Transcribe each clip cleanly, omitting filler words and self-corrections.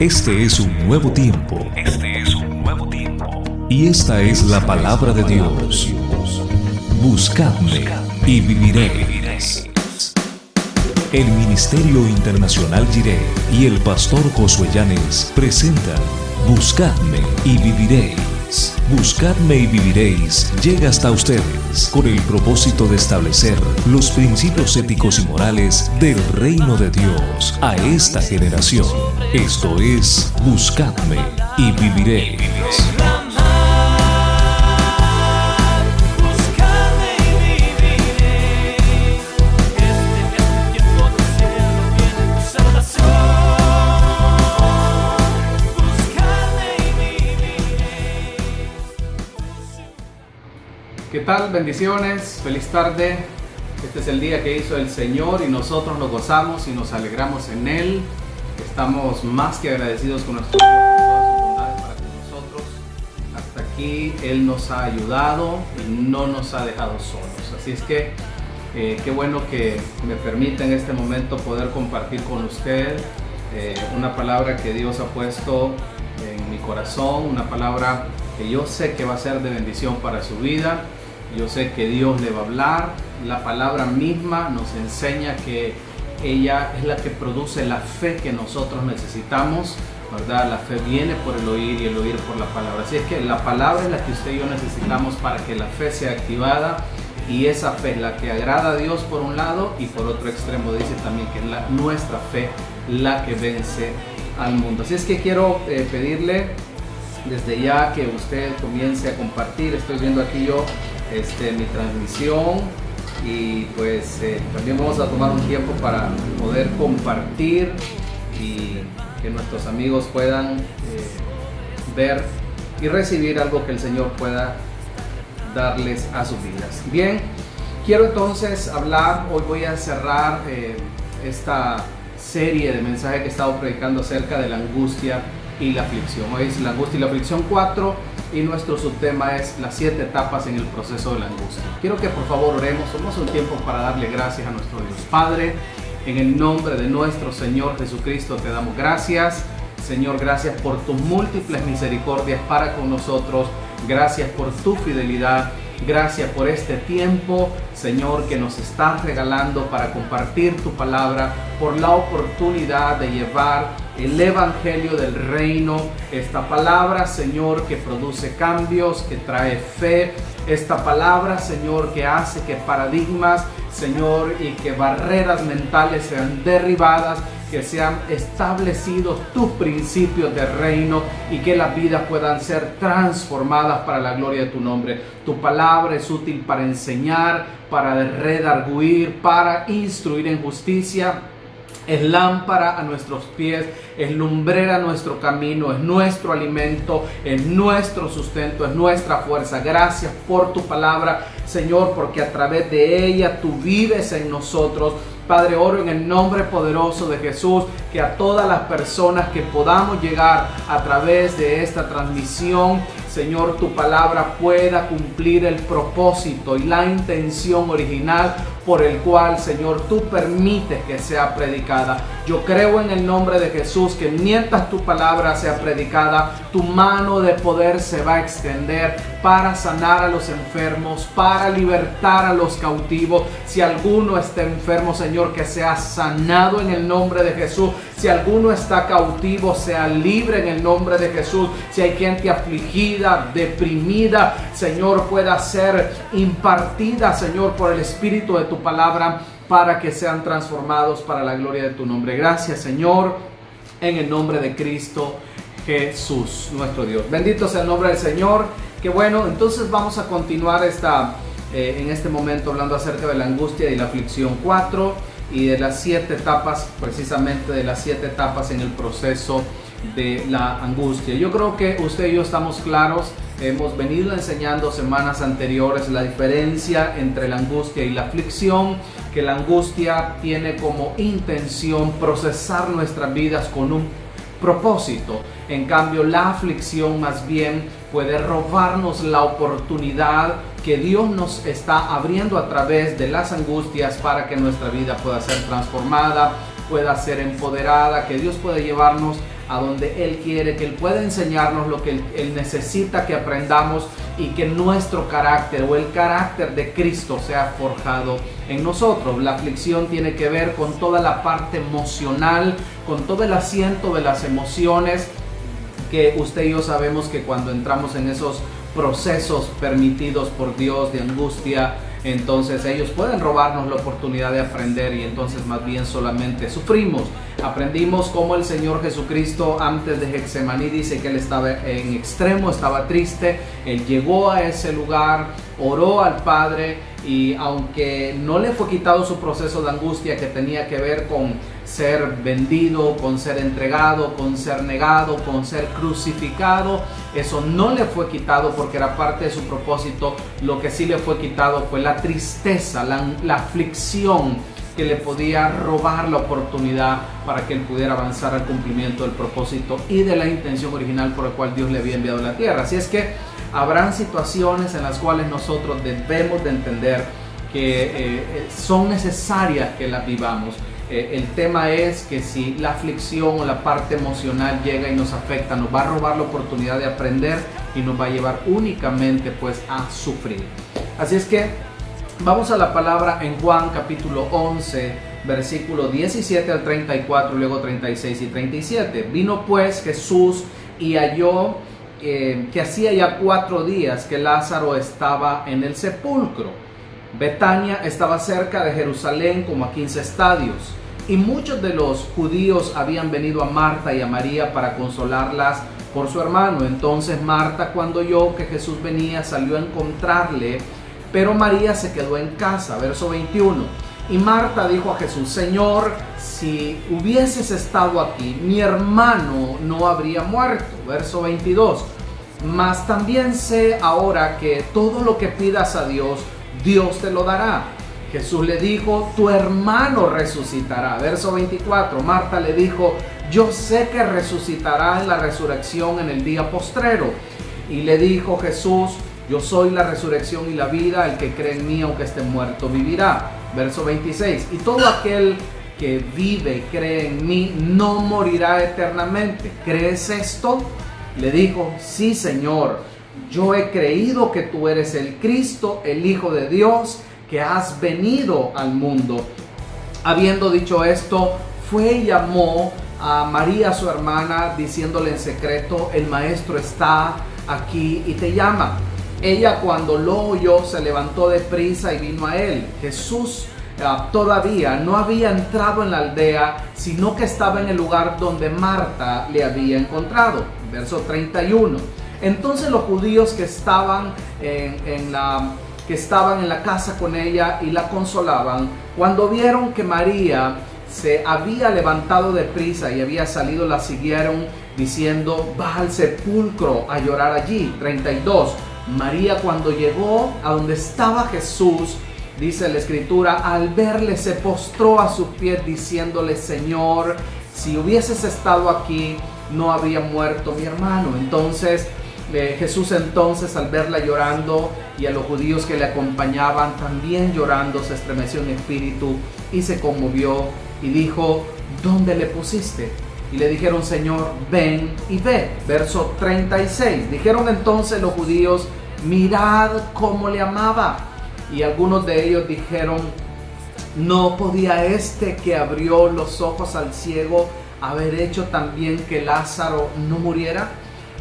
Este es un nuevo tiempo. Y esta es la palabra de Dios. Buscadme y viviréis. El Ministerio Internacional Jireh y el pastor Josué Llanes presentan Buscadme y viviréis. Buscadme y viviréis llega hasta ustedes con el propósito de establecer los principios éticos y morales del reino de Dios a esta generación. Esto es Buscadme y viviréis. ¿Qué tal? Bendiciones, feliz tarde. Este es el día que hizo el Señor y nosotros nos gozamos y nos alegramos en Él. Estamos más que agradecidos con nuestro Dios por todas sus bondades para con nosotros. Hasta aquí Él nos ha ayudado y no nos ha dejado solos. Así es que qué bueno que me permita en este momento poder compartir con usted una palabra que Dios ha puesto en mi corazón, una palabra que yo sé que va a ser de bendición para su vida. Yo sé que Dios le va a hablar. La palabra misma nos enseña que ella es la que produce la fe que nosotros necesitamos, ¿verdad? La fe viene por el oír y el oír por la palabra. Así es que la palabra es la que usted y yo necesitamos para que la fe sea activada, y esa fe es la que agrada a Dios por un lado, y por otro extremo dice también que es nuestra fe la que vence al mundo. Así es que quiero pedirle desde ya que usted comience a compartir. Estoy viendo aquí yo mi transmisión, y pues también vamos a tomar un tiempo para poder compartir y que nuestros amigos puedan ver y recibir algo que el Señor pueda darles a sus vidas. Bien, quiero entonces hablar, hoy voy a cerrar esta serie de mensajes que he estado predicando acerca de la angustia y la aflicción. Hoy es la angustia y la aflicción 4, y nuestro subtema es las 7 etapas en el proceso de la angustia. Quiero que por favor oremos, tomemos un tiempo para darle gracias a nuestro Dios. Padre, en el nombre de nuestro Señor Jesucristo te damos gracias. Señor, gracias por tus múltiples misericordias para con nosotros. Gracias por tu fidelidad. Gracias por este tiempo, Señor, que nos estás regalando para compartir tu palabra, por la oportunidad de llevar el evangelio del reino, esta palabra, Señor, que produce cambios, que trae fe, esta palabra, Señor, que hace que paradigmas, Señor, y que barreras mentales sean derribadas, que sean establecidos tus principios de reino y que las vidas puedan ser transformadas para la gloria de tu nombre. Tu palabra es útil para enseñar, para redarguir, para instruir en justicia. Es lámpara a nuestros pies, es lumbrera a nuestro camino, es nuestro alimento, es nuestro sustento, es nuestra fuerza. Gracias por tu palabra, Señor, porque a través de ella tú vives en nosotros. Padre, oro en el nombre poderoso de Jesús que a todas las personas que podamos llegar a través de esta transmisión, Señor, tu palabra pueda cumplir el propósito y la intención original por el cual, Señor, tú permites que sea predicada. Yo creo en el nombre de Jesús que mientras tu palabra sea predicada, tu mano de poder se va a extender para sanar a los enfermos, para libertar a los cautivos. Si alguno está enfermo, Señor, que sea sanado en el nombre de Jesús. Si alguno está cautivo, sea libre en el nombre de Jesús. Si hay gente afligida, deprimida, Señor, pueda ser impartida, Señor, por el Espíritu de tu palabra, para que sean transformados para la gloria de tu nombre. Gracias, Señor, en el nombre de Cristo Jesús, nuestro Dios. Bendito sea el nombre del Señor. Qué bueno, entonces vamos a continuar en este momento hablando acerca de la angustia y la aflicción 4 y de las 7 etapas, precisamente de las 7 etapas en el proceso de la angustia. Yo creo que usted y yo estamos claros. Hemos venido enseñando semanas anteriores la diferencia entre la angustia y la aflicción, que la angustia tiene como intención procesar nuestras vidas con un propósito. En cambio, la aflicción más bien puede robarnos la oportunidad que Dios nos está abriendo a través de las angustias para que nuestra vida pueda ser transformada, pueda ser empoderada, que Dios pueda llevarnos a donde Él quiere, que Él pueda enseñarnos lo que Él necesita que aprendamos y que nuestro carácter o el carácter de Cristo sea forjado en nosotros. La aflicción tiene que ver con toda la parte emocional, con todo el asiento de las emociones, que usted y yo sabemos que cuando entramos en esos procesos permitidos por Dios de angustia, entonces ellos pueden robarnos la oportunidad de aprender y entonces más bien solamente sufrimos. Aprendimos cómo el Señor Jesucristo antes de Getsemaní dice que Él estaba en extremo, estaba triste. Él llegó a ese lugar, oró al Padre y aunque no le fue quitado su proceso de angustia que tenía que ver con ser vendido, con ser entregado, con ser negado, con ser crucificado, eso no le fue quitado porque era parte de su propósito. Lo que sí le fue quitado fue la tristeza, la aflicción que le podía robar la oportunidad para que él pudiera avanzar al cumplimiento del propósito y de la intención original por el cual Dios le había enviado a la tierra. Así es que habrán situaciones en las cuales nosotros debemos de entender que son necesarias que las vivamos. El tema es que si la aflicción o la parte emocional llega y nos afecta, nos va a robar la oportunidad de aprender y nos va a llevar únicamente pues a sufrir. Así es que vamos a la palabra en Juan capítulo 11, versículo 17 al 34, luego 36 y 37. Vino pues Jesús y halló que hacía ya 4 días que Lázaro estaba en el sepulcro. Betania estaba cerca de Jerusalén como a 15 estadios. Y muchos de los judíos habían venido a Marta y a María para consolarlas por su hermano. Entonces Marta, cuando oyó que Jesús venía, salió a encontrarle, pero María se quedó en casa. Verso 21. Y Marta dijo a Jesús: Señor, si hubieses estado aquí, mi hermano no habría muerto. Verso 22. Mas también sé ahora que todo lo que pidas a Dios, Dios te lo dará. Jesús le dijo: tu hermano resucitará. Verso 24. Marta le dijo: yo sé que resucitará en la resurrección en el día postrero. Y le dijo Jesús: yo soy la resurrección y la vida, el que cree en mí aunque esté muerto vivirá. Verso 26. Y todo aquel que vive y cree en mí no morirá eternamente. ¿Crees esto? Le dijo: sí, Señor, yo he creído que tú eres el Cristo, el Hijo de Dios, que has venido al mundo. Habiendo dicho esto, fue y llamó a María su hermana, diciéndole en secreto: el maestro está aquí y te llama. Ella, cuando lo oyó, se levantó deprisa y vino a él. Jesús todavía no había entrado en la aldea, sino que estaba en el lugar donde Marta le había encontrado. Verso 31. Entonces los judíos que estaban en la casa con ella y la consolaban, cuando vieron que María se había levantado deprisa y había salido, la siguieron diciendo: va al sepulcro a llorar allí. 32. María, cuando llegó a donde estaba Jesús, dice la escritura, al verle se postró a sus pies diciéndole: Señor, si hubieses estado aquí, no habría muerto mi hermano. Entonces Jesús al verla llorando y a los judíos que le acompañaban también llorando, se estremeció en espíritu y se conmovió y dijo: ¿dónde le pusiste? Y le dijeron: Señor, ven y ve. Verso 36. Dijeron entonces los judíos: mirad cómo le amaba. Y algunos de ellos dijeron: ¿no podía este que abrió los ojos al ciego haber hecho también que Lázaro no muriera?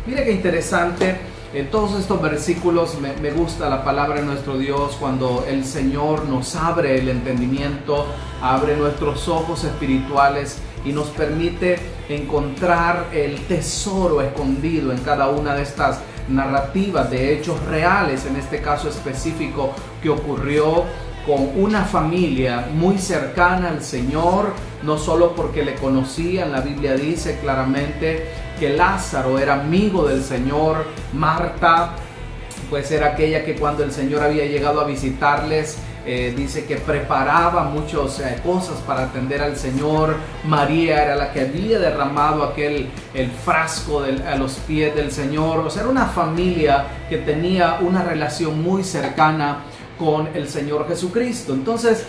Mire qué interesante. En todos estos versículos me gusta la palabra de nuestro Dios cuando el Señor nos abre el entendimiento, abre nuestros ojos espirituales y nos permite encontrar el tesoro escondido en cada una de estas narrativas de hechos reales, en este caso específico que ocurrió con una familia muy cercana al Señor, no solo porque le conocían. La Biblia dice claramente que Lázaro era amigo del Señor. Marta pues era aquella que cuando el Señor había llegado a visitarles, dice que preparaba muchas cosas para atender al Señor. María era la que había derramado el frasco a los pies del Señor. O sea, era una familia que tenía una relación muy cercana con el Señor Jesucristo. Entonces,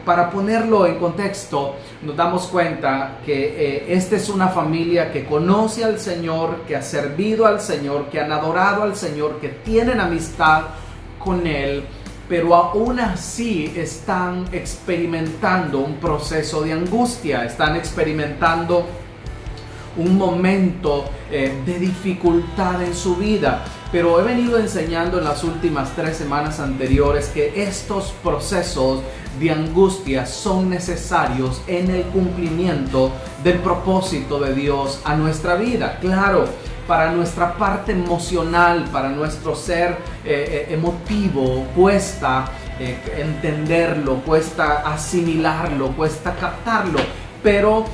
para ponerlo en contexto, nos damos cuenta que esta es una familia que conoce al Señor, que ha servido al Señor, que han adorado al Señor, que tienen amistad con Él, pero aún así están experimentando un proceso de angustia, están experimentando un momento de dificultad en su vida. Pero he venido enseñando en las últimas 3 semanas anteriores que estos procesos de angustia son necesarios en el cumplimiento del propósito de Dios a nuestra vida. Claro, para nuestra parte emocional, para nuestro ser emotivo, cuesta entenderlo, cuesta asimilarlo, cuesta captarlo, pero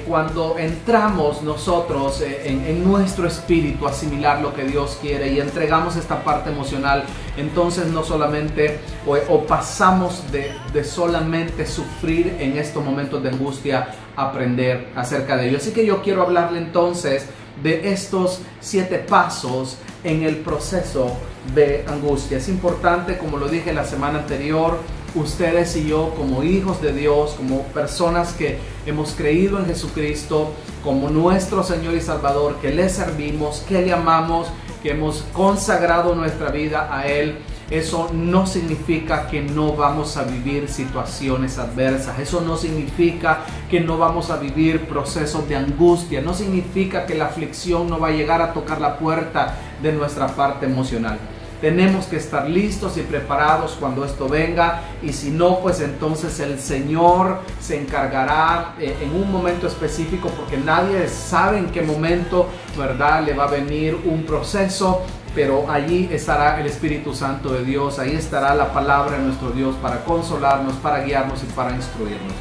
cuando entramos nosotros en nuestro espíritu a asimilar lo que Dios quiere y entregamos esta parte emocional, entonces no solamente o pasamos de solamente sufrir en estos momentos de angustia, aprender acerca de ello. Así que yo quiero hablarle entonces de estos 7 pasos en el proceso de angustia. Es importante, como lo dije la semana anterior, ustedes y yo, como hijos de Dios, como personas que hemos creído en Jesucristo como nuestro Señor y Salvador, que le servimos, que le amamos, que hemos consagrado nuestra vida a Él, eso no significa que no vamos a vivir situaciones adversas. Eso no significa que no vamos a vivir procesos de angustia. No significa que la aflicción no va a llegar a tocar la puerta de nuestra parte emocional. Tenemos que estar listos y preparados cuando esto venga, y si no, pues entonces el Señor se encargará en un momento específico, porque nadie sabe en qué momento, ¿verdad?, le va a venir un proceso, pero allí estará el Espíritu Santo de Dios, ahí estará la palabra de nuestro Dios para consolarnos, para guiarnos y para instruirnos.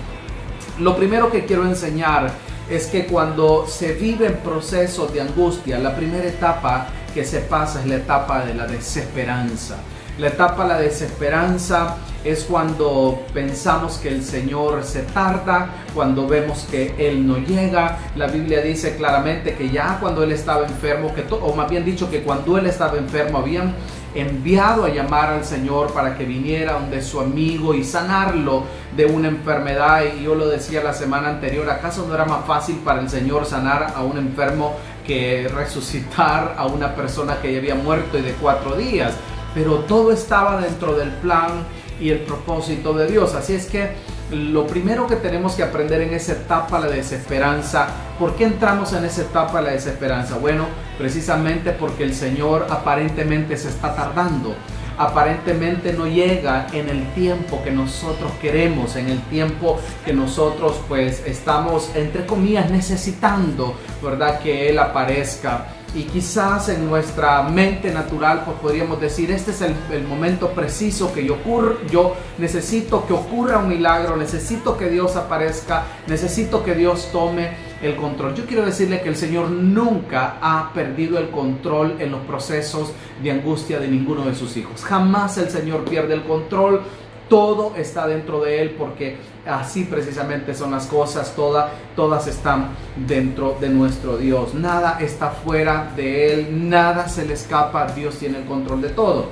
Lo primero que quiero enseñar es que cuando se viven procesos de angustia, la primera etapa que se pasa es la etapa de la desesperanza. La etapa de la desesperanza es cuando pensamos que el Señor se tarda, cuando vemos que Él no llega. La Biblia dice claramente que ya cuando Él estaba enfermo, o más bien dicho, que cuando Él estaba enfermo habían enviado a llamar al Señor para que viniera donde su amigo y sanarlo de una enfermedad. Y yo lo decía la semana anterior, ¿acaso no era más fácil para el Señor sanar a un enfermo que resucitar a una persona que ya había muerto y de 4 días? Pero todo estaba dentro del plan y el propósito de Dios. Así es que lo primero que tenemos que aprender en esa etapa, la desesperanza. ¿Por qué entramos en esa etapa de la desesperanza? Bueno, precisamente porque el Señor aparentemente se está tardando. Aparentemente no llega en el tiempo que nosotros queremos, en el tiempo que nosotros pues estamos, entre comillas, necesitando, ¿verdad?, que Él aparezca. Y quizás en nuestra mente natural pues podríamos decir, este es el momento preciso que yo necesito que ocurra un milagro, necesito que Dios aparezca, necesito que Dios tome el control. Yo quiero decirle que el Señor nunca ha perdido el control en los procesos de angustia de ninguno de sus hijos. Jamás el Señor pierde el control. Todo está dentro de Él, porque así precisamente son las cosas. Todas están dentro de nuestro Dios. Nada está fuera de Él, nada se le escapa. Dios tiene el control de todo.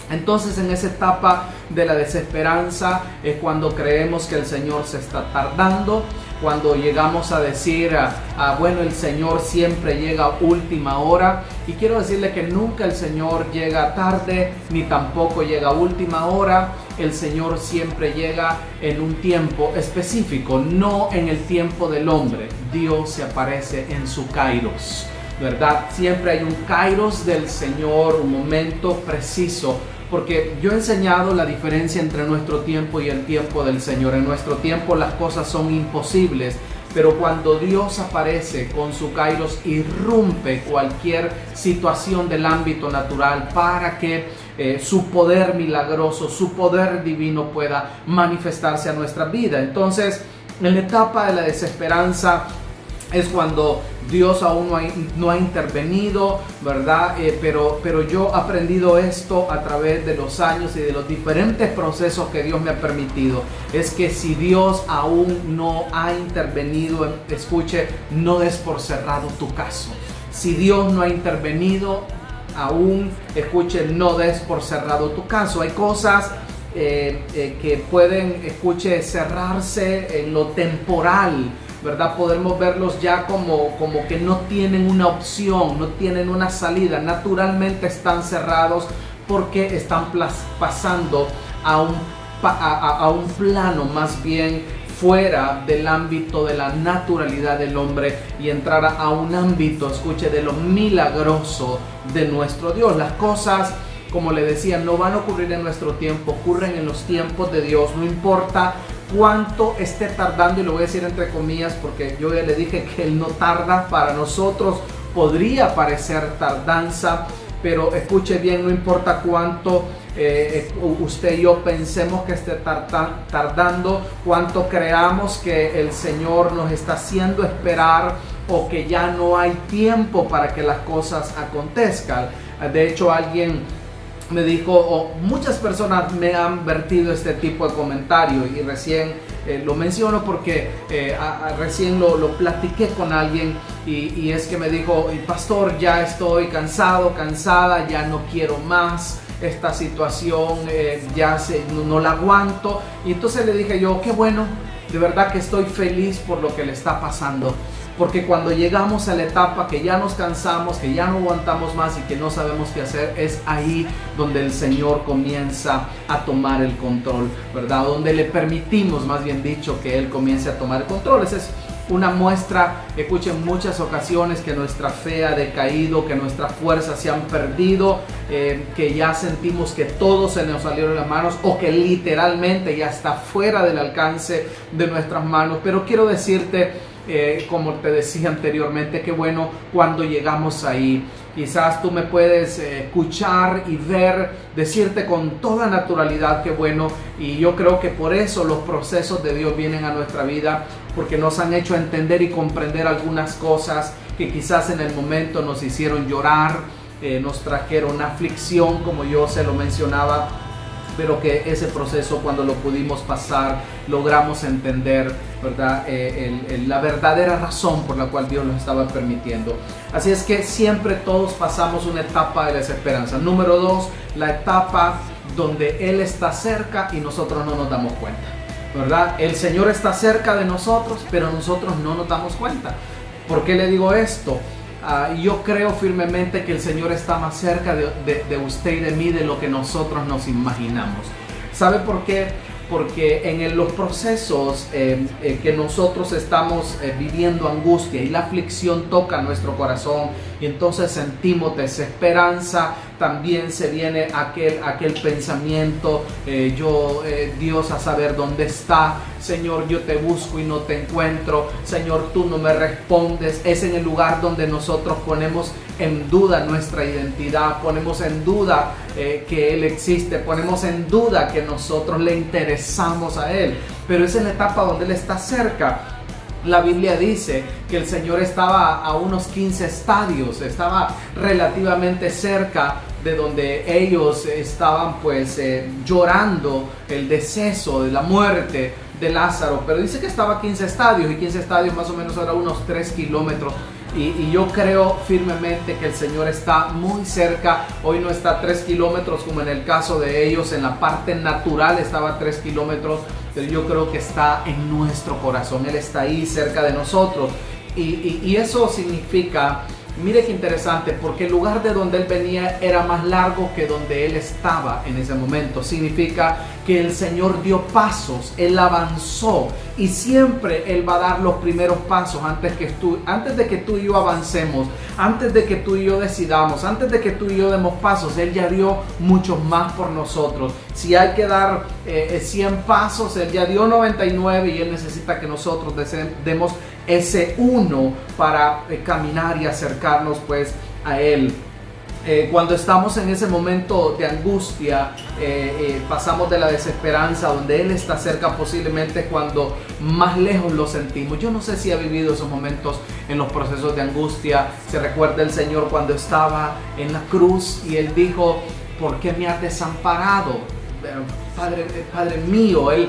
Entonces, en esa etapa de la desesperanza es cuando creemos que el Señor se está tardando, cuando llegamos a decir, bueno, el Señor siempre llega a última hora. Y quiero decirle que nunca el Señor llega tarde, ni tampoco llega a última hora. El Señor siempre llega en un tiempo específico, no en el tiempo del hombre. Dios se aparece en su kairos, ¿verdad? Siempre hay un kairos del Señor, un momento preciso. Porque yo he enseñado la diferencia entre nuestro tiempo y el tiempo del Señor. En nuestro tiempo las cosas son imposibles, pero cuando Dios aparece con su kairos, irrumpe cualquier situación del ámbito natural para que su poder milagroso, su poder divino pueda manifestarse a nuestra vida. Entonces, en la etapa de la desesperanza es cuando Dios aún no ha intervenido, ¿verdad? Pero yo he aprendido esto a través de los años y de los diferentes procesos que Dios me ha permitido. Es que si Dios aún no ha intervenido, escuche, no des por cerrado tu caso. Si Dios no ha intervenido, aún, escuche, no des por cerrado tu caso. Hay cosas que pueden, escuche, cerrarse en lo temporal, ¿verdad? Podemos verlos ya como que no tienen una opción, no tienen una salida. Naturalmente están cerrados porque están pasando a un plano más bien fuera del ámbito de la naturalidad del hombre y entrar a un ámbito, escuche, de lo milagroso de nuestro Dios. Las cosas, como le decía, no van a ocurrir en nuestro tiempo, ocurren en los tiempos de Dios. No importa cuánto esté tardando, y lo voy a decir entre comillas porque yo ya le dije que Él no tarda. Para nosotros podría parecer tardanza, pero escuche bien, no importa cuánto usted y yo pensemos que esté tardando, cuánto creamos que el Señor nos está haciendo esperar o que ya no hay tiempo para que las cosas acontezcan. De hecho, alguien me dijo, o muchas personas me han vertido este tipo de comentario, y recién lo menciono porque recién lo platiqué con alguien, y es que me dijo: pastor, ya estoy cansada, ya no quiero más esta situación, no la aguanto. Y entonces le dije yo: qué bueno, de verdad que estoy feliz por lo que le está pasando. Porque cuando llegamos a la etapa que ya nos cansamos, que ya no aguantamos más y que no sabemos qué hacer, es ahí donde el Señor comienza a tomar el control, ¿verdad? Donde le permitimos, más bien dicho, que Él comience a tomar el control. Esa es una muestra, escuchen, en muchas ocasiones que nuestra fe ha decaído, que nuestras fuerzas se han perdido, que ya sentimos que todo se nos salió de las manos, o que literalmente ya está fuera del alcance de nuestras manos. Pero quiero decirte, como te decía anteriormente, que bueno, cuando llegamos ahí, quizás tú me puedes escuchar y ver, decirte con toda naturalidad que bueno, y yo creo que por eso los procesos de Dios vienen a nuestra vida, porque nos han hecho entender y comprender algunas cosas que quizás en el momento nos hicieron llorar, nos trajeron aflicción, como yo se lo mencionaba, pero que ese proceso, cuando lo pudimos pasar, logramos entender, ¿verdad? La verdadera razón por la cual Dios nos estaba permitiendo. Así es que siempre todos pasamos una etapa de desesperanza. Número 2, la etapa donde Él está cerca y nosotros no nos damos cuenta, ¿verdad? El Señor está cerca de nosotros, pero nosotros no nos damos cuenta. ¿Por qué le digo esto? Yo creo firmemente que el Señor está más cerca de usted y de mí de lo que nosotros nos imaginamos. ¿Sabe por qué? Porque en los procesos que nosotros estamos viviendo angustia y la aflicción toca nuestro corazón, y entonces sentimos desesperanza, también se viene aquel pensamiento, Dios, a saber dónde está. Señor, yo te busco y no te encuentro. Señor, tú no me respondes. Es en el lugar donde nosotros ponemos en duda nuestra identidad, ponemos en duda que Él existe, ponemos en duda que nosotros le interesamos a Él. Pero es en la etapa donde Él está cerca. La Biblia dice que el Señor estaba a unos 15 estadios, estaba relativamente cerca de donde ellos estaban llorando el deceso, de la muerte de Lázaro, pero dice que estaba a 15 estadios, y 15 estadios más o menos era unos 3 kilómetros. Y yo creo firmemente que el Señor está muy cerca. Hoy no está a 3 kilómetros como en el caso de ellos, en la parte natural estaba a 3 kilómetros, pero yo creo que está en nuestro corazón. Él está ahí cerca de nosotros, y eso significa, mire qué interesante, porque el lugar de donde Él venía era más largo que donde Él estaba en ese momento. Significa que el Señor dio pasos, Él avanzó, y siempre Él va a dar los primeros pasos antes de que tú y yo avancemos, antes de que tú y yo decidamos, antes de que tú y yo demos pasos. Él ya dio muchos más por nosotros. Si hay que dar 100 pasos, Él ya dio 99, y Él necesita que nosotros demos ese uno para caminar y acercarnos a Él. Cuando estamos en ese momento de angustia, pasamos de la desesperanza, donde Él está cerca, posiblemente cuando más lejos lo sentimos. Yo no sé si ha vivido esos momentos en los procesos de angustia. Se recuerda el Señor cuando estaba en la cruz y Él dijo: ¿por qué me has desamparado? Padre mío, él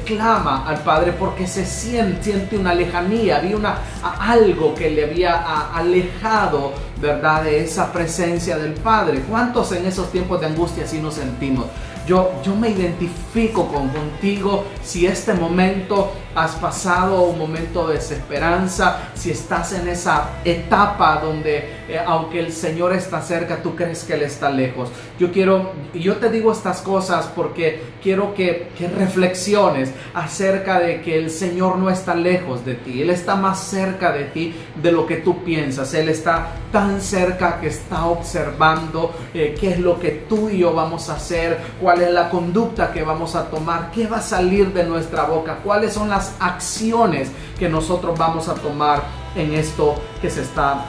clama al Padre porque siente una lejanía, había algo que le había alejado, ¿verdad?, de esa presencia del Padre. ¿Cuántos en esos tiempos de angustia así nos sentimos? Yo me identifico contigo si este momento has pasado un momento de desesperanza, si estás en esa etapa donde aunque el Señor está cerca, tú crees que Él está lejos. Yo te digo estas cosas porque quiero que reflexiones acerca de que el Señor no está lejos de ti. Él está más cerca de ti de lo que tú piensas. Él está tan cerca que está observando qué es lo que tú y yo vamos a hacer, cuál es la conducta que vamos a tomar, qué va a salir de nuestra boca, cuáles son las acciones que nosotros vamos a tomar en esto que se está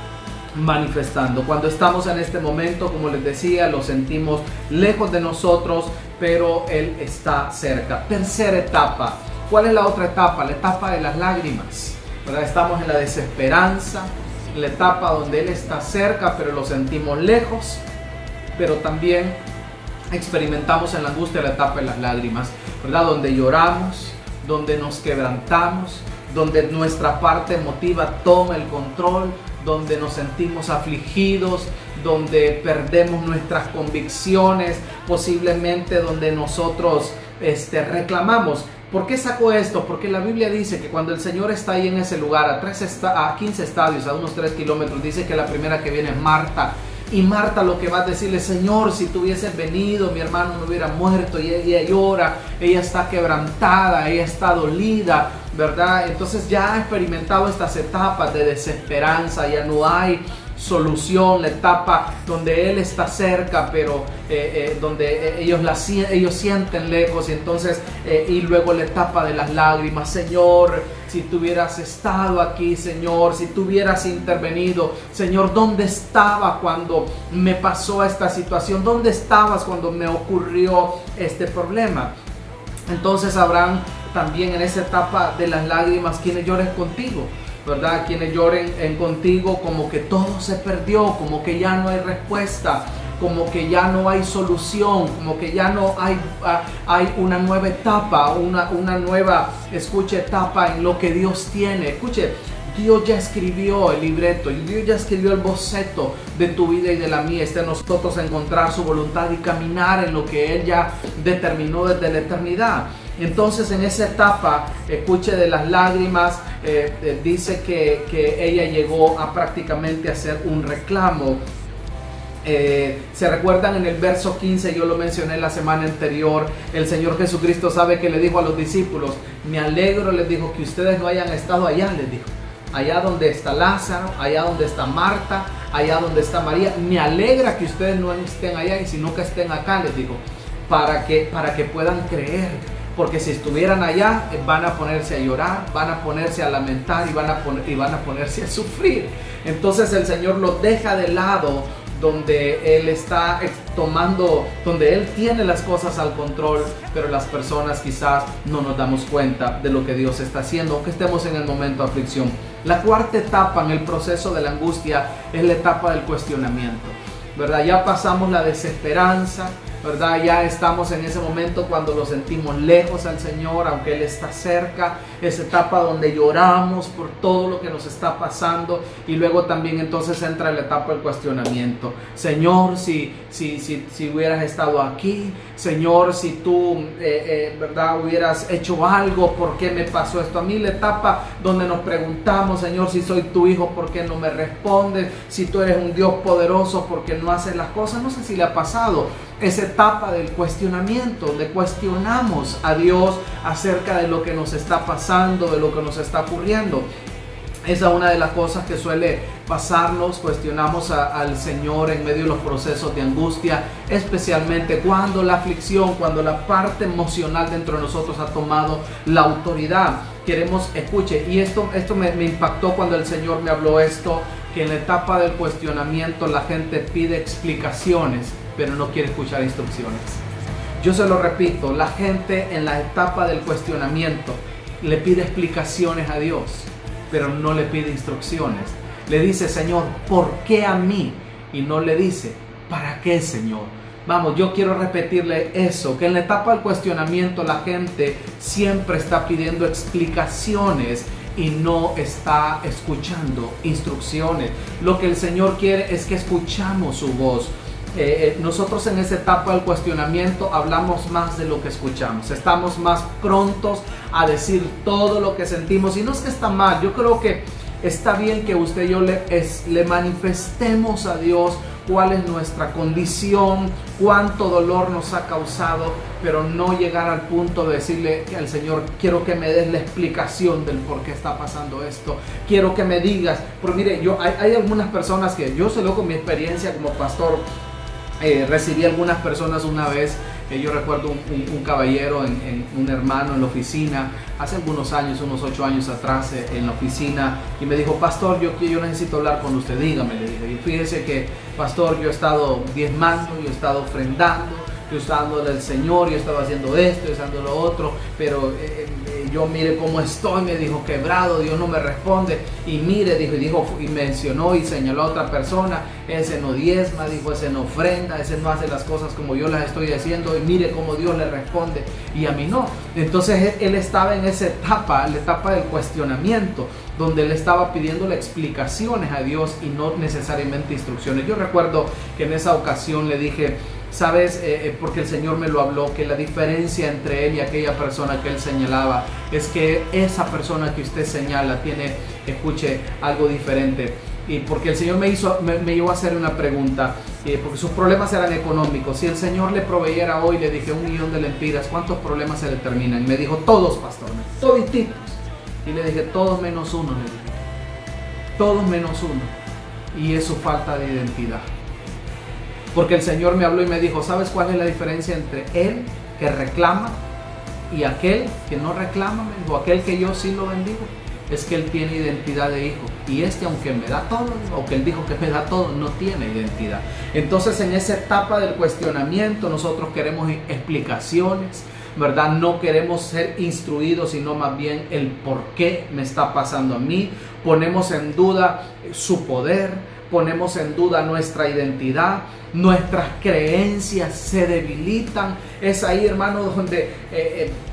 manifestando. Cuando estamos en este momento, como les decía, lo sentimos lejos de nosotros, pero Él está cerca. Tercera etapa. ¿Cuál es la otra etapa? La etapa de las lágrimas, ¿verdad? Estamos en la desesperanza, en la etapa donde Él está cerca, pero lo sentimos lejos, pero también experimentamos en la angustia la etapa de las lágrimas, ¿verdad? Donde lloramos, donde nos quebrantamos, donde nuestra parte emotiva toma el control, donde nos sentimos afligidos, donde perdemos nuestras convicciones, posiblemente donde nosotros reclamamos. ¿Por qué saco esto? Porque la Biblia dice que cuando el Señor está ahí en ese lugar, a 15 estadios, a unos 3 kilómetros, dice que la primera que viene es Marta. Y Marta lo que va a decirle: Señor, si tú hubieses venido, mi hermano no hubiera muerto. Y ella llora, ella está quebrantada, ella está dolida, ¿verdad? Entonces ya ha experimentado estas etapas de desesperanza, ya no hay solución, la etapa donde Él está cerca, pero donde ellos sienten lejos, y entonces y luego la etapa de las lágrimas. Señor, si tú hubieras estado aquí, Señor, si tú hubieras intervenido, Señor, ¿dónde estaba cuando me pasó esta situación? ¿Dónde estabas cuando me ocurrió este problema? Entonces habrán también en esa etapa de las lágrimas quienes lloren contigo, ¿verdad? Quienes lloren contigo como que todo se perdió, como que ya no hay respuesta, como que ya no hay solución, como que ya no hay una nueva etapa, una nueva, etapa en lo que Dios tiene. Escuche, Dios ya escribió el libreto, y Dios ya escribió el boceto de tu vida y de la mía. Está en nosotros encontrar su voluntad y caminar en lo que Él ya determinó desde la eternidad. Entonces en esa etapa, escuche, de las lágrimas, dice que ella llegó a prácticamente hacer un reclamo. Se recuerdan en el verso 15, yo lo mencioné la semana anterior, el Señor Jesucristo sabe que le dijo a los discípulos: me alegro, les dijo, que ustedes no hayan estado allá, les dijo, allá donde está Lázaro, allá donde está Marta, allá donde está María. Me alegra que ustedes no estén allá, y sino que estén acá, les dijo, para que puedan creer. Porque si estuvieran allá, van a ponerse a llorar, van a ponerse a lamentar y van a ponerse a sufrir. Entonces el Señor los deja de lado, donde Él está donde Él tiene las cosas al control, pero las personas quizás no nos damos cuenta de lo que Dios está haciendo, aunque estemos en el momento de aflicción. La cuarta etapa en el proceso de la angustia es la etapa del cuestionamiento, ¿verdad? Ya pasamos la desesperanza, ¿verdad? Ya estamos en ese momento cuando lo sentimos lejos al Señor, aunque Él está cerca. Esa etapa donde lloramos por todo lo que nos está pasando, y luego también entonces entra la etapa del cuestionamiento. Señor, si hubieras estado aquí, Señor, si tú ¿verdad?, hubieras hecho algo, ¿por qué me pasó esto a mí? La etapa donde nos preguntamos: Señor, si soy tu hijo, ¿por qué no me respondes? Si tú eres un Dios poderoso, ¿por qué no haces las cosas? No sé si le ha pasado esa etapa del cuestionamiento, donde cuestionamos a Dios acerca de lo que nos está pasando, de lo que nos está ocurriendo. Esa es una de las cosas que suele pasarnos. Cuestionamos al Señor en medio de los procesos de angustia, especialmente cuando la aflicción, cuando la parte emocional dentro de nosotros ha tomado la autoridad. Queremos, escuche, y esto me impactó cuando el Señor me habló esto, que en la etapa del cuestionamiento la gente pide explicaciones, pero no quiere escuchar instrucciones. Yo se lo repito, la gente en la etapa del cuestionamiento le pide explicaciones a Dios, pero no le pide instrucciones. Le dice: Señor, ¿por qué a mí? Y no le dice: ¿para qué, Señor? Vamos, yo quiero repetirle eso, que en la etapa del cuestionamiento la gente siempre está pidiendo explicaciones y no está escuchando instrucciones. Lo que el Señor quiere es que escuchamos su voz. Nosotros en esa etapa del cuestionamiento hablamos más de lo que escuchamos. Estamos más prontos a decir todo lo que sentimos. Y no es que está mal, yo creo que está bien que usted y yo le manifestemos a Dios cuál es nuestra condición, cuánto dolor nos ha causado, pero no llegar al punto de decirle al Señor, quiero que me des la explicación del por qué está pasando esto, quiero que me digas. Pero mire, hay algunas personas que yo se lo con mi experiencia como pastor, recibí algunas personas una vez. Yo recuerdo un caballero, un hermano en la oficina, hace algunos años, unos 8 años atrás, en la oficina, y me dijo, pastor, yo necesito hablar con usted, dígame, le dije. Y fíjese que, pastor, yo he estado diezmando, yo he estado ofrendando, yo he estado dándole al Señor, yo he estado haciendo esto, yo he estado haciendo lo otro, pero yo mire cómo estoy, me dijo, quebrado, Dios no me responde. Y mire, dijo, y mencionó y señaló a otra persona, ese no diezma, dijo, ese no ofrenda, ese no hace las cosas como yo las estoy haciendo, y mire cómo Dios le responde, y a mí no. Entonces él estaba en esa etapa, la etapa del cuestionamiento, donde él estaba pidiéndole explicaciones a Dios y no necesariamente instrucciones. Yo recuerdo que en esa ocasión le dije, sabes, porque el Señor me lo habló, que la diferencia entre él y aquella persona que él señalaba es que esa persona que usted señala tiene, escuche, algo diferente. Y porque el Señor me llevó a hacer una pregunta, porque sus problemas eran económicos. Si el Señor le proveyera hoy, le dije, 1 millón de lempiras, ¿cuántos problemas se le terminan? Y me dijo, todos, pastor, todititos. Y le dije, todos menos uno, le dije, todos menos uno. Y es su falta de identidad. Porque el Señor me habló y me dijo, ¿sabes cuál es la diferencia entre él que reclama y aquel que no reclama? Me dijo, aquel que yo sí lo bendigo, es que él tiene identidad de hijo. Y aunque me da todo, o que él dijo que me da todo, no tiene identidad. Entonces, en esa etapa del cuestionamiento, nosotros queremos explicaciones, ¿verdad? No queremos ser instruidos, sino más bien el por qué me está pasando a mí. Ponemos en duda su poder, ponemos en duda nuestra identidad, nuestras creencias se debilitan. Es ahí, hermano, donde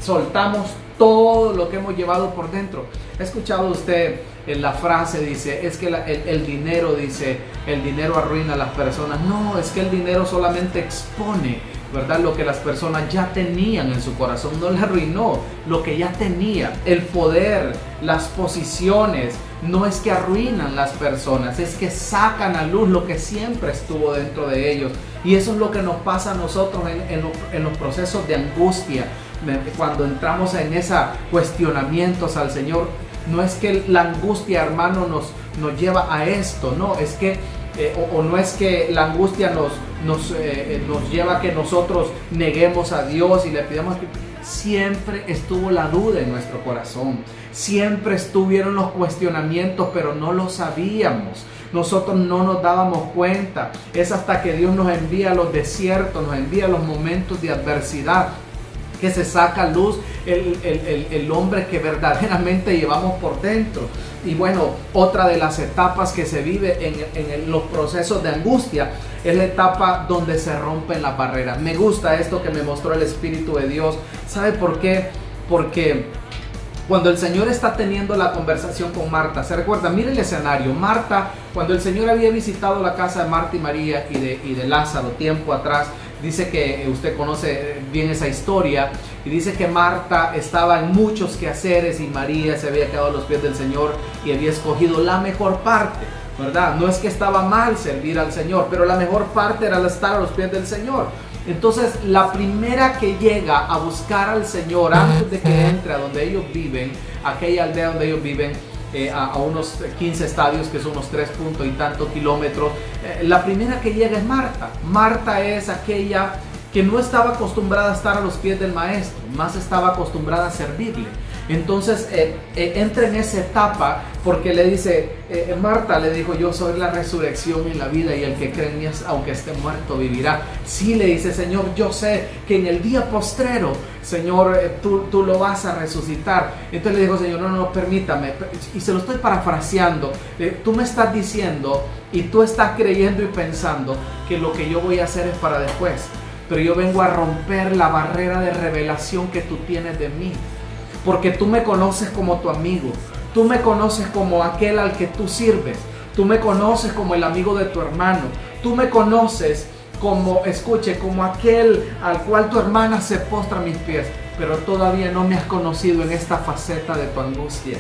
soltamos todo lo que hemos llevado por dentro. ¿Ha escuchado usted la frase? Dice, es que el dinero, dice, el dinero arruina a las personas. No, es que el dinero solamente expone, ¿verdad?, lo que las personas ya tenían en su corazón. No le arruinó lo que ya tenía. El poder, las posiciones, no es que arruinan las personas, es que sacan a luz lo que siempre estuvo dentro de ellos. Y eso es lo que nos pasa a nosotros en los procesos de angustia. Cuando entramos en esos cuestionamientos al Señor, no es que la angustia, hermano, nos lleva a esto, no, es que no es que la angustia nos lleva a que nosotros neguemos a Dios y le pidamos. Siempre estuvo la duda en nuestro corazón, siempre estuvieron los cuestionamientos, pero no lo sabíamos. Nosotros no nos dábamos cuenta. Es hasta que Dios nos envía a los desiertos, nos envía a los momentos de adversidad, que se saca a luz el hombre que verdaderamente llevamos por dentro. Y bueno, otra de las etapas que se vive en los procesos de angustia es la etapa donde se rompen las barreras. Me gusta esto que me mostró el Espíritu de Dios. ¿Sabe por qué? Porque cuando el Señor está teniendo la conversación con Marta, ¿se recuerda? Mire el escenario. Marta, cuando el Señor había visitado la casa de Marta y María y de Lázaro tiempo atrás, dice que usted conoce bien esa historia, y dice que Marta estaba en muchos quehaceres y María se había quedado a los pies del Señor y había escogido la mejor parte, ¿verdad? No es que estaba mal servir al Señor, pero la mejor parte era estar a los pies del Señor. Entonces, la primera que llega a buscar al Señor antes de que entre a donde ellos viven, aquella aldea donde ellos viven, a unos 15 estadios, que son unos 3 puntos y tantos kilómetros, la primera que llega es Marta. Marta es aquella que no estaba acostumbrada a estar a los pies del maestro, más estaba acostumbrada a servirle. Entonces entra en esa etapa porque le dice, Marta le dijo, yo soy la resurrección y la vida, y el que cree en mí, aunque esté muerto, vivirá. Sí, le dice, Señor, yo sé que en el día postrero, Señor, tú lo vas a resucitar. Entonces le dijo, Señor, no, permítame. Y se lo estoy parafraseando. Tú me estás diciendo y tú estás creyendo y pensando que lo que yo voy a hacer es para después. Pero yo vengo a romper la barrera de revelación que tú tienes de mí. Porque tú me conoces como tu amigo. Tú me conoces como aquel al que tú sirves. Tú me conoces como el amigo de tu hermano. Tú me conoces como, escuche, como aquel al cual tu hermana se postra a mis pies. Pero todavía no me has conocido en esta faceta de tu angustia.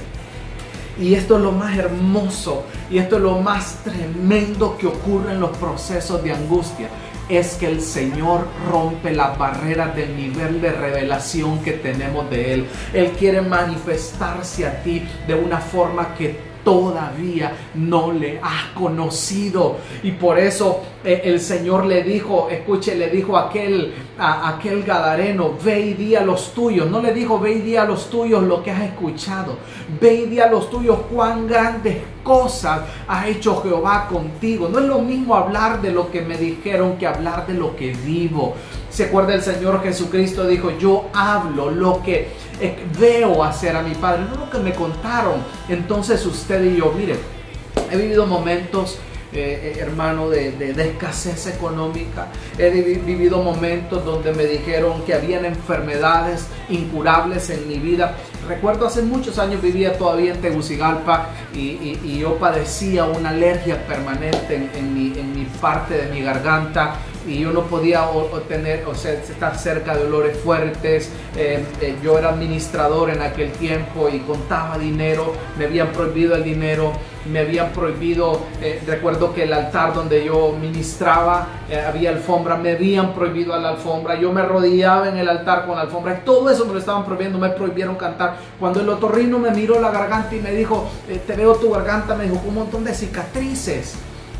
Y esto es lo más hermoso y esto es lo más tremendo que ocurre en los procesos de angustia. Es que el Señor rompe las barreras del nivel de revelación que tenemos de Él. Él quiere manifestarse a ti de una forma que todavía no le has conocido. Y por eso el Señor le dijo, escuche, le dijo a aquel gadareno, ve y di a los tuyos. No le dijo, ve y di a los tuyos lo que has escuchado. Ve y di a los tuyos cuán grandes cosas ha hecho Jehová contigo. No es lo mismo hablar de lo que me dijeron que hablar de lo que vivo. ¿Se acuerda? El Señor Jesucristo dijo, yo hablo lo que veo hacer a mi Padre, no lo que me contaron. Entonces usted y yo, mire, he vivido momentos, hermano, de escasez económica. He vivido momentos donde me dijeron que habían enfermedades incurables en mi vida. Recuerdo hace muchos años vivía todavía en Tegucigalpa y yo padecía una alergia permanente en mi parte de mi garganta. Y yo no podía estar cerca de olores fuertes. Yo era administrador en aquel tiempo y contaba dinero. Me habían prohibido el dinero. Me habían prohibido, recuerdo que el altar donde yo ministraba había alfombra. Me habían prohibido la alfombra. Yo me arrodillaba en el altar con la alfombra. Todo eso me lo estaban prohibiendo. Me prohibieron cantar. Cuando el otorrino me miró la garganta y me dijo, te veo tu garganta, me dijo, con un montón de cicatrices.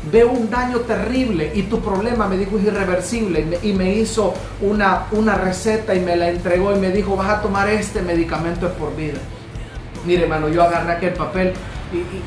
Veo un daño terrible y tu problema, me dijo, es irreversible. Y me hizo una receta y me la entregó y me dijo, vas a tomar este medicamento es por vida. Mire, hermano, yo agarré aquel papel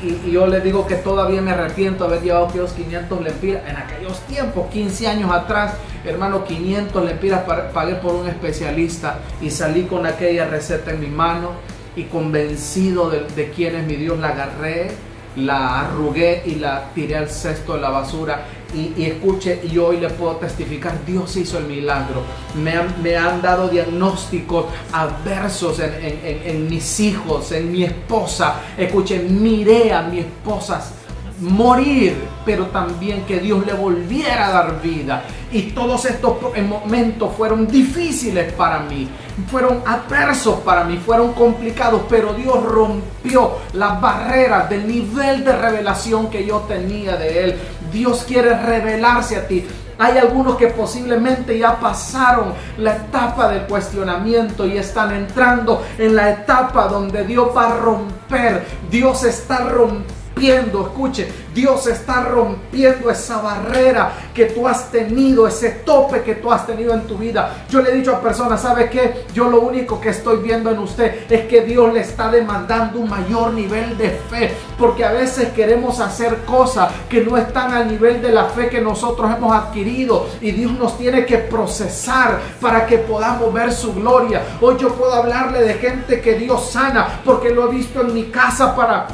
y yo le digo que todavía me arrepiento de haber llevado aquellos 500 lempiras. En aquellos tiempos, 15 años atrás, hermano, 500 lempiras pagué por un especialista y salí con aquella receta en mi mano y convencido de quién es mi Dios, la agarré, la arrugué y la tiré al cesto de la basura. Y escuche, y hoy le puedo testificar, Dios hizo el milagro. Me han dado diagnósticos adversos en mis hijos, en mi esposa. Escuche, miré a mi esposa morir, pero también que Dios le volviera a dar vida. Y todos estos momentos fueron difíciles para mí, fueron adversos para mí, fueron complicados, pero Dios rompió las barreras del nivel de revelación que yo tenía de Él. Dios quiere revelarse a ti. Hay algunos que posiblemente ya pasaron la etapa del cuestionamiento y están entrando en la etapa donde Dios va a romper. Dios está rompiendo, escuche, Dios está rompiendo esa barrera que tú has tenido, ese tope que tú has tenido en tu vida. Yo le he dicho a personas, ¿sabe qué? Yo lo único que estoy viendo en usted es que Dios le está demandando un mayor nivel de fe, porque a veces queremos hacer cosas que no están al nivel de la fe que nosotros hemos adquirido y Dios nos tiene que procesar para que podamos ver su gloria. Hoy yo puedo hablarle de gente que Dios sana porque lo he visto en mi casa para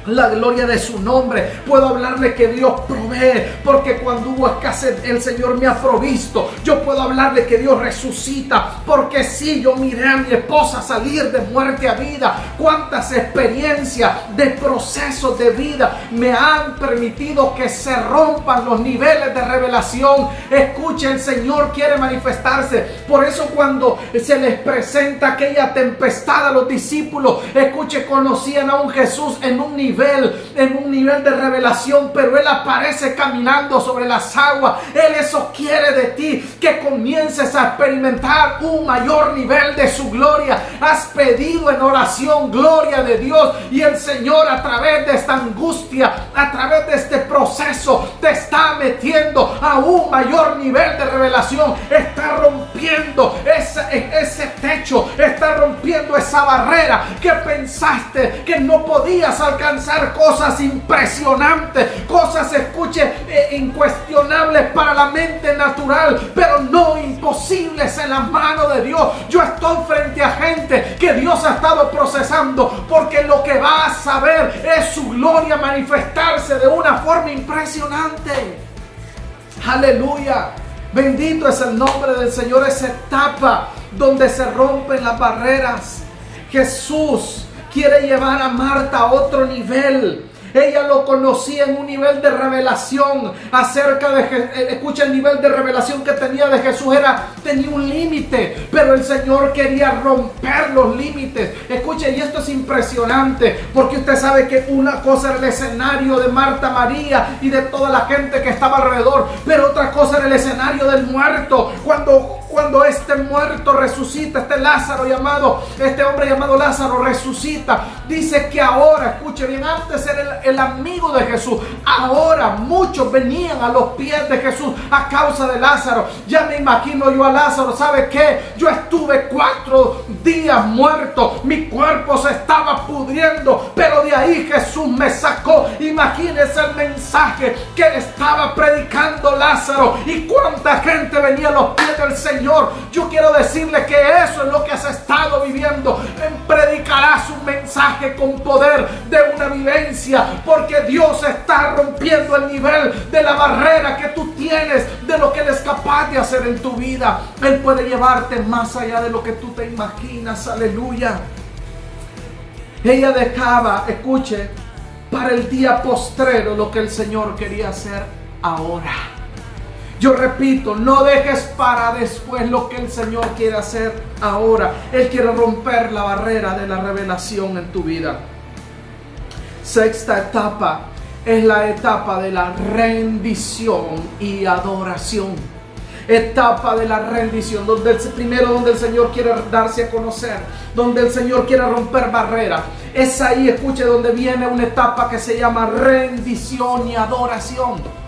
la gloria de su nombre. Puedo hablarle que Dios provee porque cuando hubo escasez el Señor me ha provisto. Yo puedo hablarle que Dios resucita porque sí, yo miré a mi esposa salir de muerte a vida. Cuántas experiencias de procesos de vida me han permitido que se rompan los niveles de revelación. Escuche, el Señor quiere manifestarse. Por eso cuando se les presenta aquella tempestad a los discípulos, escuche, conocían a un Jesús en un nivel de revelación, pero Él aparece caminando sobre las aguas. Él eso quiere de ti, que comiences a experimentar un mayor nivel de su gloria. Has pedido en oración gloria de Dios y el Señor, a través de esta angustia, a través de este proceso, te está metiendo a un mayor nivel de revelación. Está rompiendo ese techo techo, está rompiendo esa barrera que pensaste que no podías alcanzar. Cosas impresionantes, cosas, escuche, incuestionables para la mente natural, pero no imposibles en la mano de Dios. Yo estoy frente a gente que Dios ha estado procesando, porque lo que vas a ver es su gloria manifestarse de una forma impresionante. Aleluya. Bendito es el nombre del Señor. Esa etapa donde se rompen las barreras. Jesús quiere llevar a Marta a otro nivel. Ella lo conocía en un nivel de revelación acerca de, escucha, el nivel de revelación que tenía de Jesús tenía un límite, pero el Señor quería romper los límites. Escuche, y esto es impresionante, porque usted sabe que una cosa era el escenario de Marta, María y de toda la gente que estaba alrededor, pero otra cosa era el escenario del muerto. Cuando este muerto resucita, este hombre llamado Lázaro resucita, dice que ahora, escuche bien, antes era el amigo de Jesús, ahora muchos venían a los pies de Jesús a causa de Lázaro. Ya me imagino yo a Lázaro, ¿sabe qué? Yo estuve 4 días muerto, mi cuerpo se estaba pudriendo, pero de ahí Jesús me sacó. Imagínese el mensaje que estaba predicando Lázaro y cuánta gente venía a los pies del Señor. Yo quiero decirle que eso es lo que has estado viviendo. Predicarás un mensaje con poder de una vivencia, porque Dios está rompiendo el nivel de la barrera que tú tienes, de lo que Él es capaz de hacer en tu vida. Él puede llevarte más allá de lo que tú te imaginas. Aleluya. Ella dejaba, escuche, para el día postrero lo que el Señor quería hacer ahora. Yo repito, no dejes para después lo que el Señor quiere hacer ahora. Él quiere romper la barrera de la revelación en tu vida. Sexta etapa es la etapa de la rendición y adoración. Etapa de la rendición, donde el Señor quiere darse a conocer, donde el Señor quiere romper barreras. Es ahí, escuche, donde viene una etapa que se llama rendición y adoración.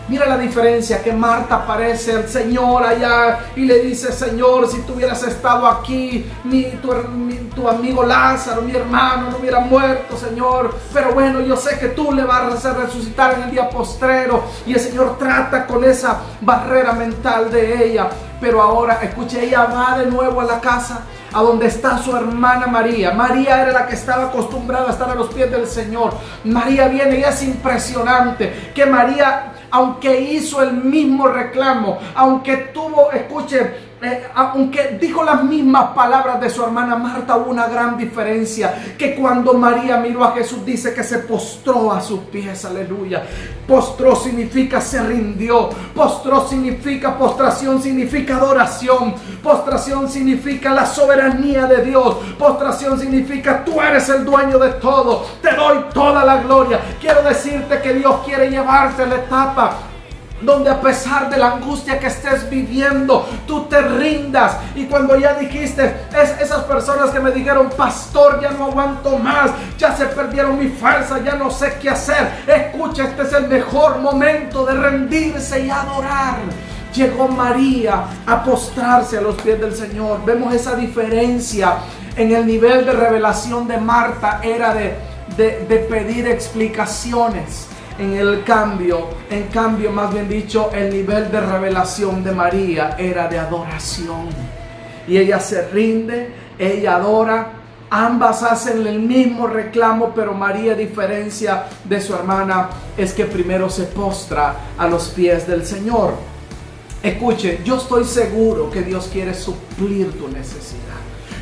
Mira la diferencia, que Marta aparece al Señor allá y le dice: Señor, si tú hubieras estado aquí, tu amigo Lázaro, mi hermano, no hubiera muerto, Señor. Pero bueno, yo sé que tú le vas a hacer resucitar en el día postrero. Y el Señor trata con esa barrera mental de ella. Pero ahora, escuche, ella va de nuevo a la casa, a donde está su hermana María. María era la que estaba acostumbrada a estar a los pies del Señor. María viene y es impresionante que María, aunque hizo el mismo reclamo, aunque tuvo, escuche, aunque dijo las mismas palabras de su hermana Marta, hubo una gran diferencia, que cuando María miró a Jesús, dice que se postró a sus pies. Aleluya. Postró significa se rindió. Postró significa, postración significa adoración. Postración significa la soberanía de Dios. Postración significa tú eres el dueño de todo, te doy toda la gloria. Quiero decirte que Dios quiere llevarte a la etapa donde, a pesar de la angustia que estés viviendo, tú te rindas. Y cuando ya dijiste, esas personas que me dijeron: pastor, ya no aguanto más, ya se perdieron mi fuerza, ya no sé qué hacer. Escucha, este es el mejor momento de rendirse y adorar. Llegó María a postrarse a los pies del Señor. Vemos esa diferencia en el nivel de revelación de Marta. Era de pedir explicaciones. En cambio, más bien dicho, el nivel de revelación de María era de adoración. Y ella se rinde, ella adora. Ambas hacen el mismo reclamo, pero María, a diferencia de su hermana, es que primero se postra a los pies del Señor. Escuche, yo estoy seguro que Dios quiere suplir tu necesidad.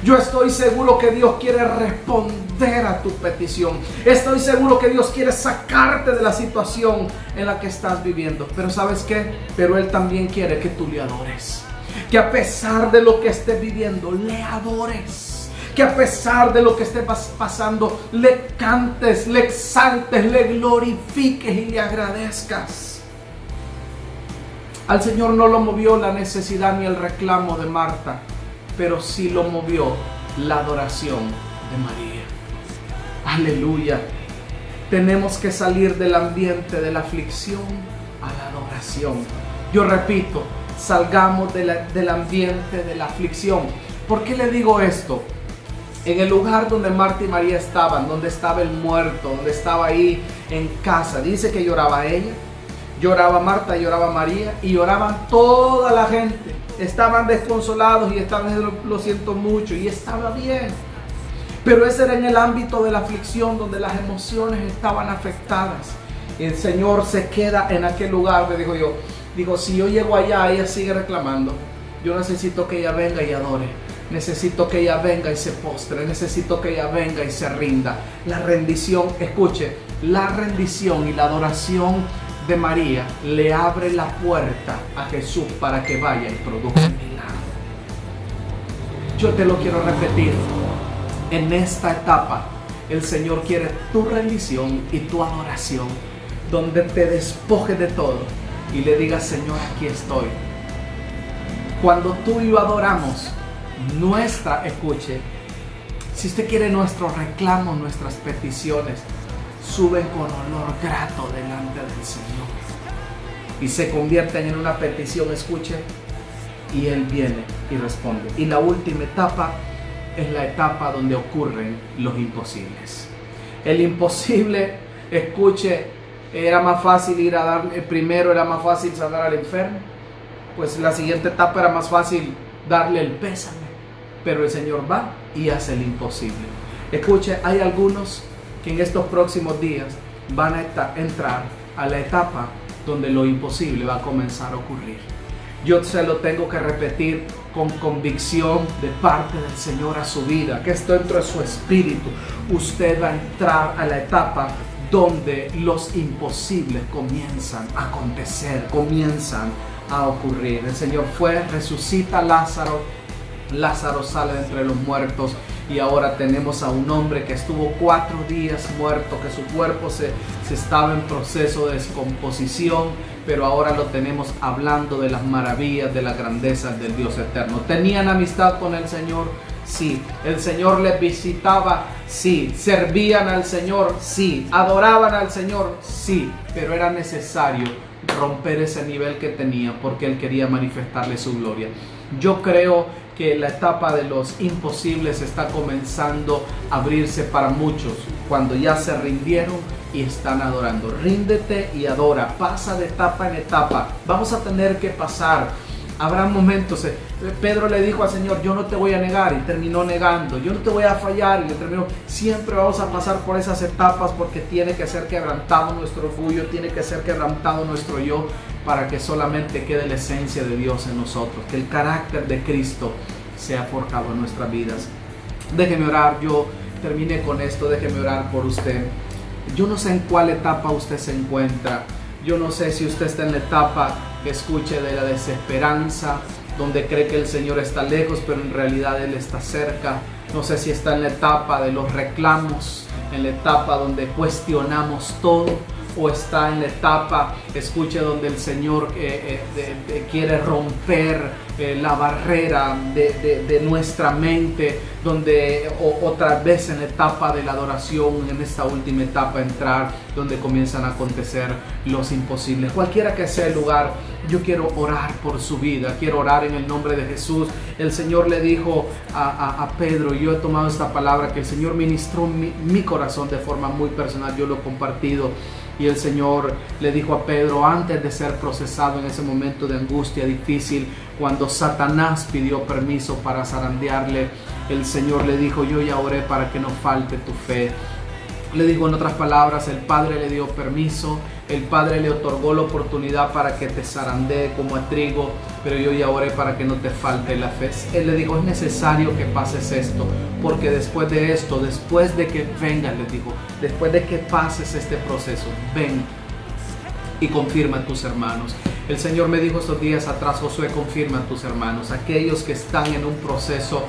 Yo estoy seguro que Dios quiere responder a tu petición. Estoy seguro que Dios quiere sacarte de la situación en la que estás viviendo. Pero ¿sabes qué? Pero Él también quiere que tú le adores. Que a pesar de lo que estés viviendo, le adores. Que a pesar de lo que estés pasando, le cantes, le exaltes, le glorifiques y le agradezcas. Al Señor no lo movió la necesidad ni el reclamo de Marta, pero sí lo movió la adoración de María. Aleluya. Tenemos que salir del ambiente de la aflicción a la adoración. Yo repito, salgamos del ambiente de la aflicción. ¿Por qué le digo esto? En el lugar donde Marta y María estaban, donde estaba el muerto, donde estaba ahí en casa, dice que lloraba ella, lloraba Marta, lloraba María y lloraban toda la gente. Estaban desconsolados y estaban diciendo, lo siento mucho, y estaba bien. Pero ese era en el ámbito de la aflicción, donde las emociones estaban afectadas. Y el Señor se queda en aquel lugar, me dijo yo. Digo, si yo llego allá, ella sigue reclamando. Yo necesito que ella venga y adore. Necesito que ella venga y se postre. Necesito que ella venga y se rinda. La rendición, escuche, la rendición y la adoración de María le abre la puerta a Jesús para que vaya y produzca el milagro. Yo te lo quiero repetir. En esta etapa, el Señor quiere tu rendición y tu adoración, donde te despojes de todo y le digas, Señor, aquí estoy. Cuando tú y yo adoramos, escuche, si usted quiere nuestros reclamos, nuestras peticiones, suben con olor grato delante del Señor y se convierten en una petición, escuche, y Él viene y responde. Y la última etapa es la etapa donde ocurren los imposibles. El imposible, escuche, era más fácil ir a darle, primero era más fácil sanar al enfermo, pues la siguiente etapa era más fácil darle el pésame, pero el Señor va y hace el imposible. Escuche, hay algunos que en estos próximos días van a entrar a la etapa donde lo imposible va a comenzar a ocurrir. Yo se lo tengo que repetir con convicción de parte del Señor a su vida, que esto dentro de su espíritu. Usted va a entrar a la etapa donde los imposibles comienzan a acontecer, comienzan a ocurrir. El Señor resucita a Lázaro. Lázaro sale de entre los muertos y ahora tenemos a un hombre que estuvo 4 días muerto, que su cuerpo se estaba en proceso de descomposición, pero ahora lo tenemos hablando de las maravillas, de las grandezas del Dios eterno. ¿Tenían amistad con el Señor? Sí. ¿El Señor les visitaba? Sí. ¿Servían al Señor? Sí. ¿Adoraban al Señor? Sí. Pero era necesario romper ese nivel que tenía porque Él quería manifestarle su gloria. Yo creo que la etapa de los imposibles está comenzando a abrirse para muchos cuando ya se rindieron y están adorando. Ríndete y adora, pasa de etapa en etapa. Vamos a tener que pasar. Habrá momentos, Pedro le dijo al Señor, yo no te voy a negar, y terminó negando. Yo no te voy a fallar, y le terminó. Siempre vamos a pasar por esas etapas porque tiene que ser quebrantado nuestro orgullo, tiene que ser quebrantado nuestro yo, para que solamente quede la esencia de Dios en nosotros, que el carácter de Cristo sea forjado en nuestras vidas. Déjeme orar, yo terminé con esto, déjeme orar por usted. Yo no sé en cuál etapa usted se encuentra. Yo no sé si usted está en la etapa, escuche, de la desesperanza, donde cree que el Señor está lejos, pero en realidad Él está cerca. No sé si está en la etapa de los reclamos, en la etapa donde cuestionamos todo, o está en la etapa, escuche, donde el Señor quiere romper la barrera de nuestra mente, donde otra vez en la etapa de la adoración, en esta última etapa entrar, donde comienzan a acontecer los imposibles. Cualquiera que sea el lugar, yo quiero orar por su vida, quiero orar en el nombre de Jesús. El Señor le dijo a Pedro, y yo he tomado esta palabra que el Señor ministró mi corazón de forma muy personal, yo lo he compartido. Y el Señor le dijo a Pedro, antes de ser procesado en ese momento de angustia difícil, cuando Satanás pidió permiso para zarandearle, el Señor le dijo, yo ya oré para que no falte tu fe. Le digo, en otras palabras, el Padre le dio permiso, el Padre le otorgó la oportunidad para que te zarandee como a trigo, pero yo ya oré para que no te falte la fe. Él le dijo, es necesario que pases esto, porque después de esto, después de que vengas, le dijo, después de que pases este proceso, ven y confirma a tus hermanos. El Señor me dijo estos días atrás, Josué, confirma a tus hermanos, aquellos que están en un proceso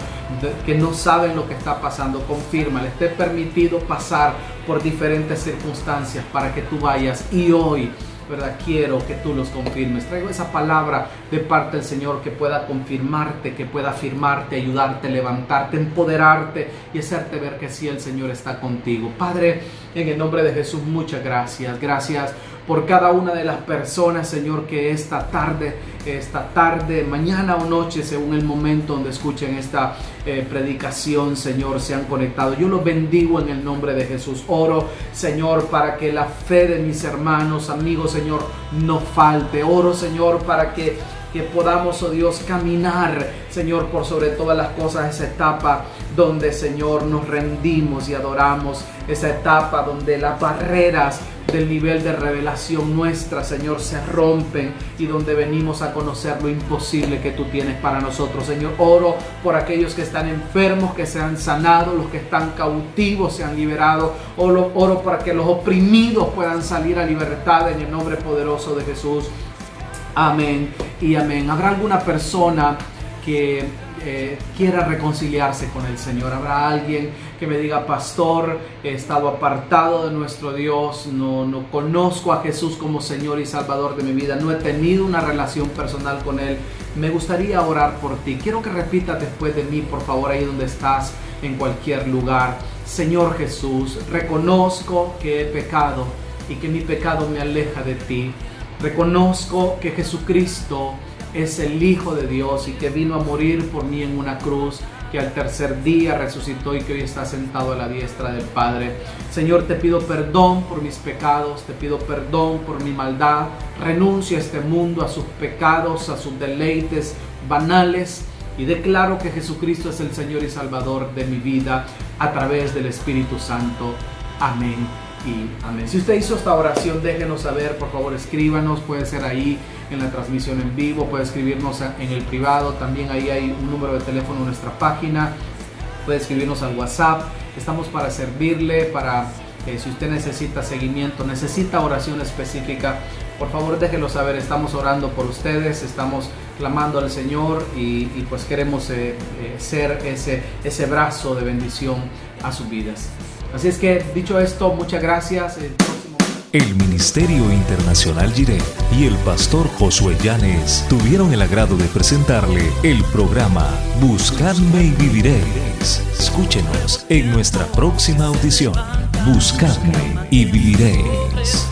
que no saben lo que está pasando, confirma, les te he permitido pasar por diferentes circunstancias para que tú vayas, y hoy, ¿verdad?, quiero que tú los confirmes. Traigo esa palabra de parte del Señor que pueda confirmarte, que pueda afirmarte, ayudarte, levantarte, empoderarte y hacerte ver que sí, el Señor está contigo. Padre, en el nombre de Jesús, muchas gracias. Gracias por cada una de las personas, Señor, que esta tarde, mañana o noche, según el momento donde escuchen esta predicación, Señor, se han conectado. Yo los bendigo en el nombre de Jesús. Oro, Señor, para que la fe de mis hermanos, amigos, Señor, no falte. Oro, Señor, para que podamos, oh Dios, caminar, Señor, por sobre todas las cosas, esa etapa donde, Señor, nos rendimos y adoramos, esa etapa donde las barreras del nivel de revelación nuestra, Señor, se rompen y donde venimos a conocer lo imposible que tú tienes para nosotros, Señor. Oro por aquellos que están enfermos, que sean sanados, los que están cautivos sean liberados. Oro para que los oprimidos puedan salir a libertad en el nombre poderoso de Jesús. Amén y amén. ¿Habrá alguna persona que quiera reconciliarse con el Señor? ¿Habrá alguien que me diga: pastor, he estado apartado de nuestro Dios, no conozco a Jesús como Señor y Salvador de mi vida, no he tenido una relación personal con Él, me gustaría orar por ti? Quiero que repitas después de mí, por favor, ahí donde estás, en cualquier lugar. Señor Jesús, reconozco que he pecado y que mi pecado me aleja de ti. Reconozco que Jesucristo es el Hijo de Dios y que vino a morir por mí en una cruz, que al tercer día resucitó y que hoy está sentado a la diestra del Padre. Señor, te pido perdón por mis pecados, te pido perdón por mi maldad. Renuncio a este mundo, a sus pecados, a sus deleites banales, y declaro que Jesucristo es el Señor y Salvador de mi vida a través del Espíritu Santo. Amén y amén. Si usted hizo esta oración, déjenos saber, por favor, escríbanos. Puede ser ahí en la transmisión en vivo, puede escribirnos en el privado. También ahí hay un número de teléfono en nuestra página. Puede escribirnos al WhatsApp. Estamos para servirle, para si usted necesita seguimiento, necesita oración específica, por favor déjenlo saber. Estamos orando por ustedes, estamos clamando al Señor y pues queremos ser ese brazo de bendición a sus vidas. Así es que, dicho esto, muchas gracias. El Ministerio Internacional Jireh y el pastor Josué Llanes tuvieron el agrado de presentarle el programa Buscadme y Viviréis. Escúchenos en nuestra próxima audición. Buscadme y Viviréis.